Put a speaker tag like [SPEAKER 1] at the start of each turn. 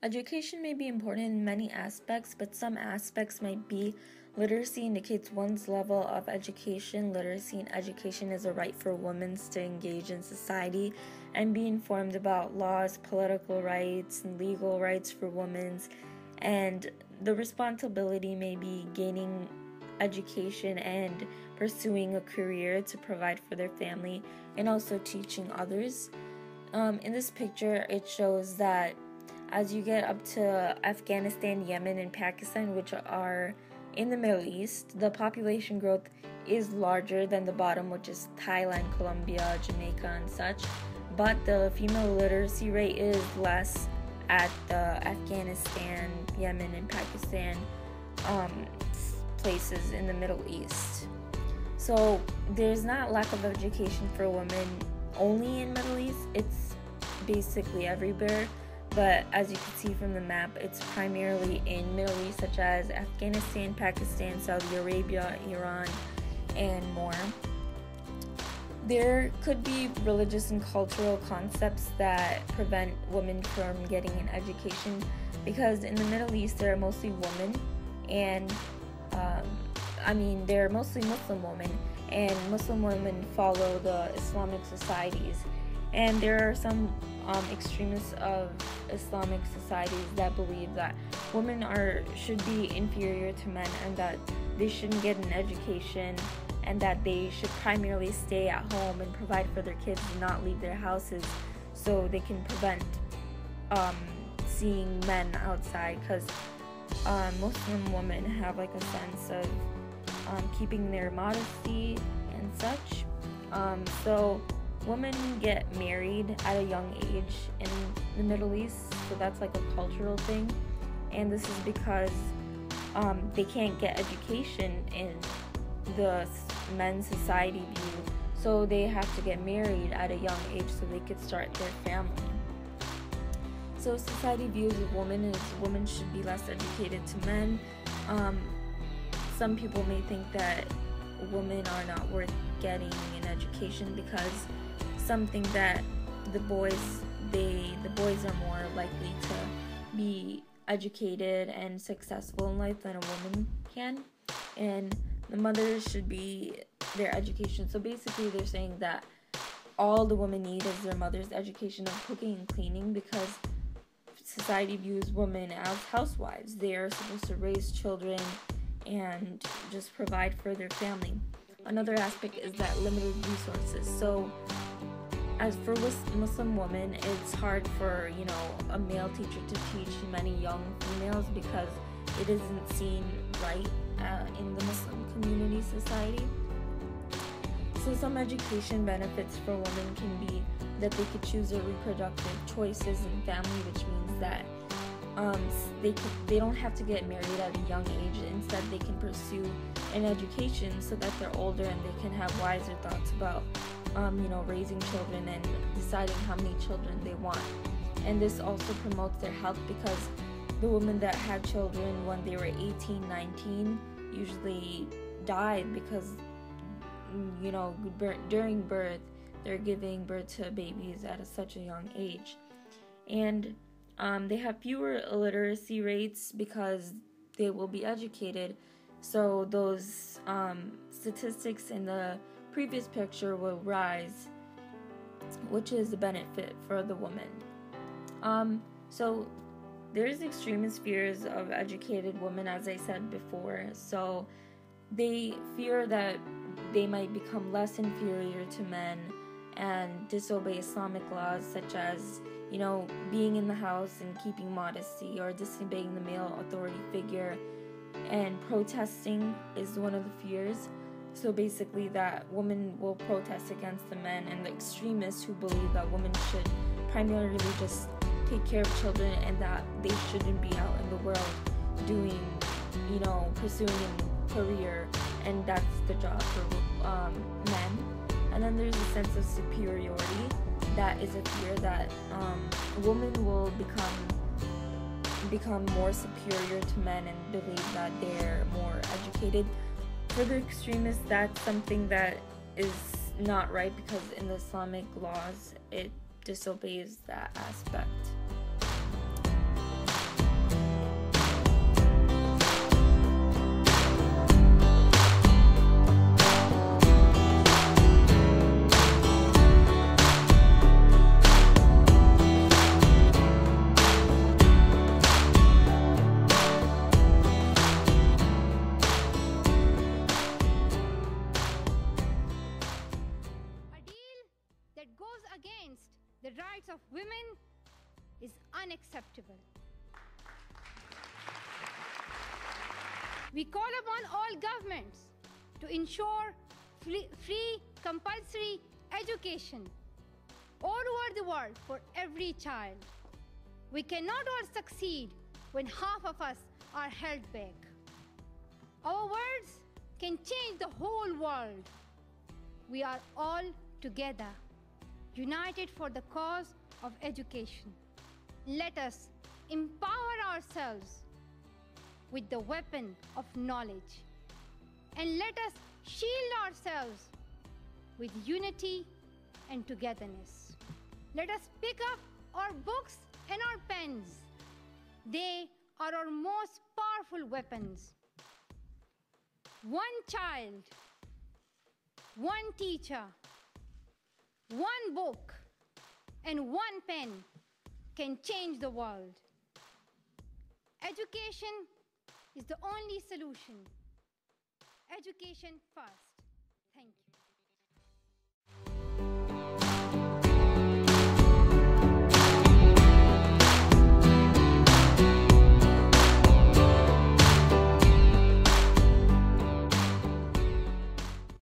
[SPEAKER 1] Education may be important in many aspects, but some aspects might be literacy indicates one's level of education. Literacy in education is a right for women to engage in society and be informed about laws, political rights, and legal rights for women. And the responsibility may be gaining education and pursuing a career to provide for their family and also teaching others. In this picture, it shows that as you get up to Afghanistan, Yemen, and Pakistan, which are in the Middle East, the population growth is larger than the bottom, which is Thailand, Colombia, Jamaica, and such. But the female literacy rate is less at the Afghanistan, Yemen, and Pakistan places in the Middle East. So there's not lack of education for women only in Middle East. It's basically everywhere. But as you can see from the map, it's primarily in Middle East, such as Afghanistan, Pakistan, Saudi Arabia, Iran, and more. There could be religious and cultural concepts that prevent women from getting an education, because in the Middle East there are mostly women, and they're mostly Muslim women, and Muslim women follow the Islamic societies. And there are some extremists of Islamic societies that believe that women should be inferior to men, and that they shouldn't get an education, and that they should primarily stay at home and provide for their kids and not leave their houses, so they can prevent seeing men outside, because Muslim women have like a sense of keeping their modesty and such. So women get married at a young age in the Middle East, so that's like a cultural thing, and this is because they can't get education in the men's society view, so they have to get married at a young age so they could start their family. So society views of women is women should be less educated to men. Some people may think that women are not worth getting an education because something that the boys are more likely to be educated and successful in life than a woman can, and the mothers should be their education. So basically they're saying that all the women need is their mother's education of cooking and cleaning, because society views women as housewives. They are supposed to raise children and just provide for their family. Another aspect is that limited resources. So as for Muslim women, it's hard for, a male teacher to teach many young females because it isn't seen right in the Muslim community society. So some education benefits for women can be that they could choose their reproductive choices in family, which means that they don't have to get married at a young age. Instead, they can pursue an education so that they're older and they can have wiser thoughts about raising children and deciding how many children they want. And this also promotes their health, because the women that had children when they were 18, 19 usually died because during birth they're giving birth to babies at such a young age. And they have fewer illiteracy rates because they will be educated. So those statistics in the previous picture will rise, which is a benefit for the woman. So there's extremist fears of educated women, as I said before. So they fear that they might become less inferior to men and disobey Islamic laws, such as being in the house and keeping modesty, or disobeying the male authority figure. And protesting is one of the fears. So basically that women will protest against the men, and the extremists who believe that women should primarily just take care of children and that they shouldn't be out in the world doing, pursuing a career, and that's the job for men. And then there's a sense of superiority. That is a fear that women will become more superior to men and believe that they're more educated. For the extremists, that's something that is not right, because in the Islamic laws it disobeys that aspect.
[SPEAKER 2] rights of women is unacceptable. We call upon all governments to ensure free compulsory education all over the world for every child. We cannot all succeed when half of us are held back. Our words can change the whole world. We are all together, united for the cause of education. Let us empower ourselves with the weapon of knowledge, and let us shield ourselves with unity and togetherness. Let us pick up our books and our pens. They are our most powerful weapons. One child, one teacher, one book, and one pen can change the world. Education is the only solution. Education first.